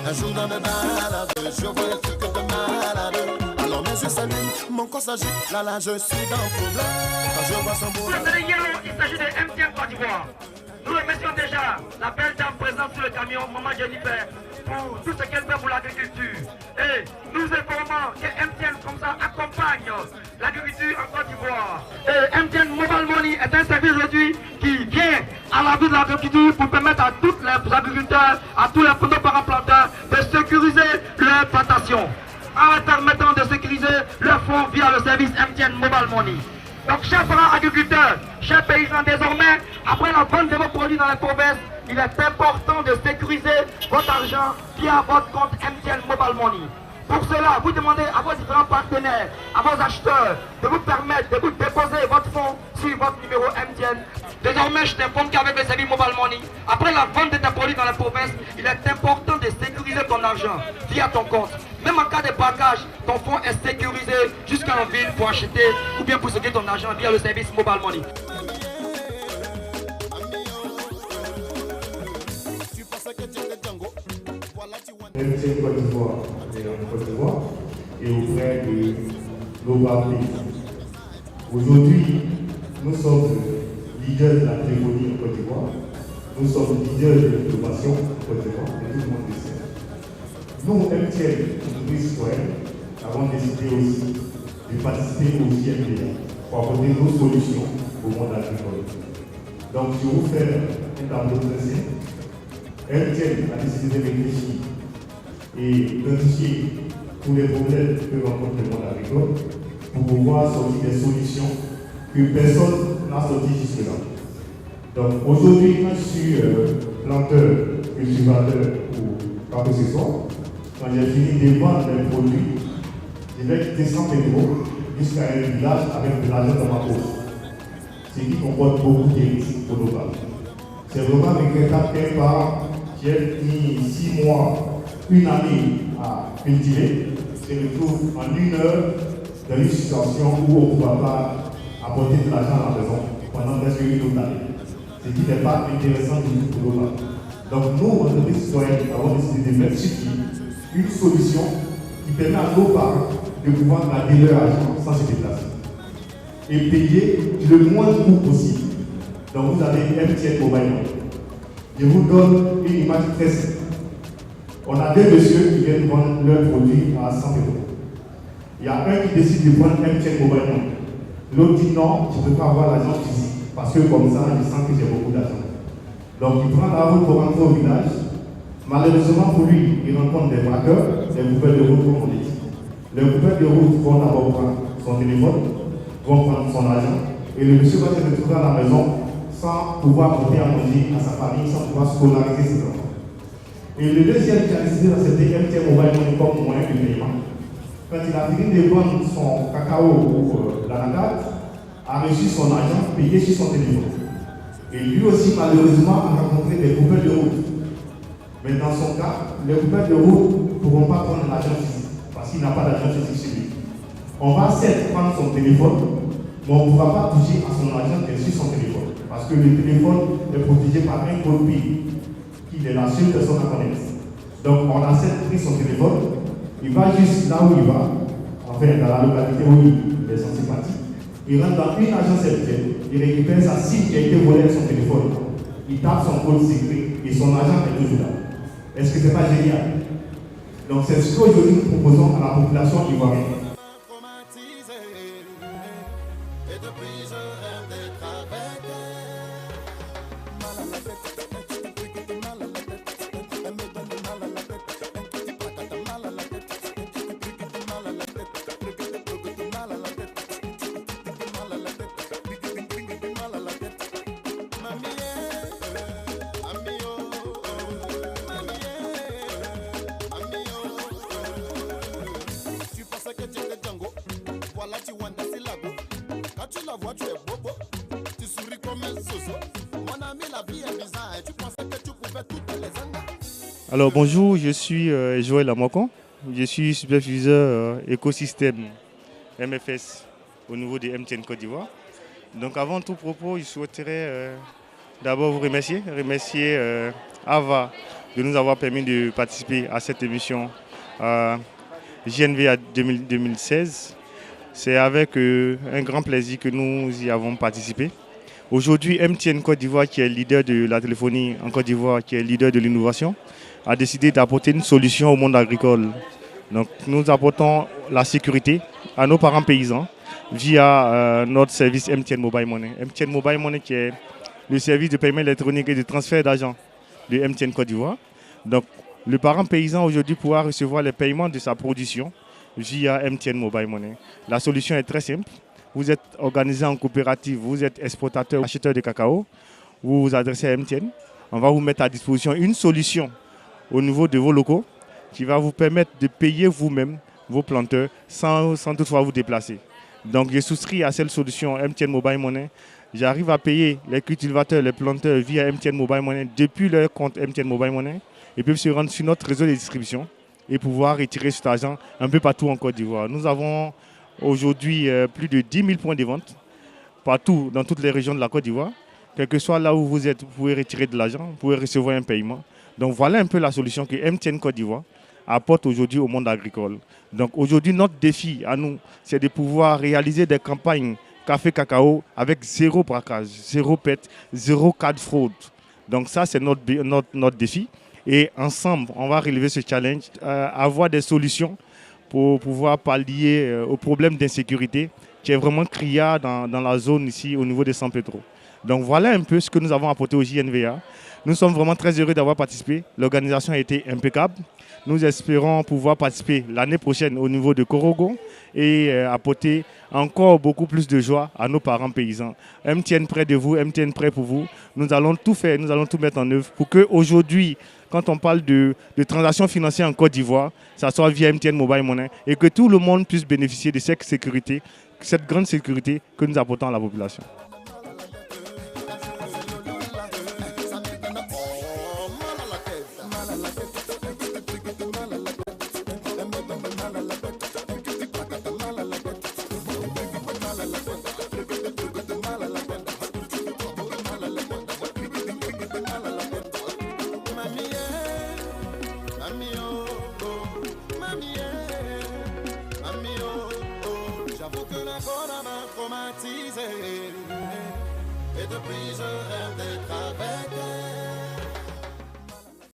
Un jour dans le balade, je vois un truc de malade. Alors mes yeux s'allument, mon corps s'agite, là je suis dans le problème. Quand je vois son beau... Il s'agit de MTN Côte d'Ivoire. Nous remercions déjà la belle dame présente sur le camion, Maman Jennifer, pour tout ce qu'elle fait pour l'agriculture. Et nous informons que MTN comme ça accompagne l'agriculture en Côte d'Ivoire. Et MTN Mobile Money est un service aujourd'hui qui vient à la vie de l'agriculture pour permettre à tous les agriculteurs, à tous les parents planteurs de sécuriser leur plantation, en permettant de sécuriser leurs fonds via le service MTN Mobile Money. Donc, chers parents agriculteurs, chers paysans, désormais, après la vente de vos produits dans les provinces, il est important de sécuriser votre argent via votre compte MTN Mobile Money. Pour cela, vous demandez à vos différents partenaires, à vos acheteurs, de vous permettre de vous déposer votre fonds sur votre numéro MTN. Désormais, je t'informe qu'avec le service Mobile Money, après la vente de tes produits dans la province, il est important de sécuriser ton argent via ton compte. Même en cas de braquage, ton fonds est sécurisé jusqu'en ville pour acheter ou bien pour sécuriser ton argent via le service Mobile Money. MTN Côte d'Ivoire et en Côte d'Ivoire et auprès de Global Pays. Aujourd'hui, nous sommes leaders de la téléphonie en Côte d'Ivoire, nous sommes leaders de l'innovation en Côte d'Ivoire et tout le monde le sait. Nous, MTN, entreprise citoyenne, avons décidé aussi de participer au JMDA pour apporter nos solutions au monde agricole. Donc, je vais vous faire un tableau de dressing. MTN a décidé de réfléchir et identifier tous les problèmes que rencontre le monde agricole pour pouvoir sortir des solutions que personne n'a sorti jusque-là. Donc aujourd'hui, quand je suis planteur, cultivateur ou quoi que ce soit, quand j'ai fini de vendre mes produits, je vais quitter 100 euros jusqu'à un village avec de l'argent dans ma poche. Ce qui comporte beaucoup de risques pour nos femmes. C'est vraiment regrettable qu'un parent qui a mis 6 mois, une année à cultiver, se retrouve en une heure dans une situation où on ne pourra pas apporter de l'argent à la maison pendant presque une autre année. Ce qui n'est pas intéressant du tout pour nous. Donc nous, entreprises citoyennes, avons décidé de mettre sur pied une solution qui permet à nos parents de pouvoir garder leur argent sans se déplacer et payer le moins coût possible. Donc vous avez MTN Mobile Money. Je vous donne une image très simple. On a deux messieurs qui viennent vendre leurs produits à 100 euros. Il y a un qui décide de prendre MTN Mobile Money. L'autre dit non, je ne peux pas avoir l'argent physique parce que comme ça, je sens que j'ai beaucoup d'argent. Donc il prend la route pour rentrer au village. Malheureusement pour lui, il rencontre des braqueurs, des coupeurs de route comme on dit. Les coupeurs de route vont d'abord prendre son téléphone, vont prendre son argent et le monsieur va se retrouver à la maison sans pouvoir porter à manger à sa famille, sans pouvoir scolariser ses enfants. Et le deuxième qui a décidé d'accepter MTN Mobile Money comme moyen de paiement, quand il a fini de vendre son cacao pour l'anacarde, a reçu son argent payé sur son téléphone. Et lui aussi, malheureusement, a rencontré des coupeurs de route. Mais dans son cas, les coupeurs de route ne pourront pas prendre l'argent physique, parce qu'il n'a pas d'argent physique chez lui. On va certes prendre son téléphone, mais on ne pourra pas toucher à son argent qui est sur son téléphone. Parce que le téléphone est protégé par un code PIN, qui est la seule personne à connaître. Donc on a certes pris son téléphone, il va juste là où il va, enfin dans la localité où il est censé partir. Il rentre dans une agence RTL, il récupère sa SIM qui a été volée avec son téléphone. Il tape son code secret et son argent est toujours là. Est-ce que ce n'est pas génial? Donc c'est ce qu'aujourd'hui nous proposons à la population ivoirienne. vois tu es bobo, tu souris comme un soso. Mon ami, la vie est bizarre et tu pensais que tu pouvais toutes les angas. Alors bonjour, je suis Joël Amokon, je suis superviseur écosystème MFS au niveau de MTN Côte d'Ivoire. Donc avant tout propos, je souhaiterais d'abord vous remercier Ava de nous avoir permis de participer à cette émission JNVA 2016. C'est avec un grand plaisir que nous y avons participé. Aujourd'hui, MTN Côte d'Ivoire, qui est leader de la téléphonie en Côte d'Ivoire, qui est leader de l'innovation, a décidé d'apporter une solution au monde agricole. Donc, nous apportons la sécurité à nos parents paysans via notre service MTN Mobile Money. MTN Mobile Money qui est le service de paiement électronique et de transfert d'argent de MTN Côte d'Ivoire. Donc, le parent paysan aujourd'hui pourra recevoir les paiements de sa production via MTN Mobile Money. La solution est très simple. Vous êtes organisé en coopérative, vous êtes exportateur, acheteur de cacao, vous vous adressez à MTN. On va vous mettre à disposition une solution au niveau de vos locaux qui va vous permettre de payer vous-même vos planteurs sans toutefois vous déplacer. Donc, je souscris à cette solution MTN Mobile Money. J'arrive à payer les cultivateurs, les planteurs via MTN Mobile Money depuis leur compte MTN Mobile Money et peuvent se rendre sur notre réseau de distribution et pouvoir retirer cet argent un peu partout en Côte d'Ivoire. Nous avons aujourd'hui plus de 10 000 points de vente partout dans toutes les régions de la Côte d'Ivoire. Quel que soit là où vous êtes, vous pouvez retirer de l'argent, vous pouvez recevoir un paiement. Donc voilà un peu la solution que MTN Côte d'Ivoire apporte aujourd'hui au monde agricole. Donc aujourd'hui, notre défi à nous, c'est de pouvoir réaliser des campagnes café-cacao avec zéro braquage, zéro pète, zéro cas de fraude. Donc ça, c'est notre défi. Et ensemble, on va relever ce challenge, avoir des solutions pour pouvoir pallier au problème d'insécurité qui est vraiment criard dans la zone ici au niveau de San Pedro. Donc voilà un peu ce que nous avons apporté au JNVA. Nous sommes vraiment très heureux d'avoir participé. L'organisation a été impeccable. Nous espérons pouvoir participer l'année prochaine au niveau de Korogo et apporter encore beaucoup plus de joie à nos parents paysans. MTN près de vous, MTN près pour vous. Nous allons tout faire, nous allons tout mettre en œuvre pour qu'aujourd'hui, quand on parle de transactions financières en Côte d'Ivoire, ça soit via MTN Mobile Money et que tout le monde puisse bénéficier de cette sécurité, cette grande sécurité que nous apportons à la population. J'avoue que la m'a traumatisé et depuis je rêve d'être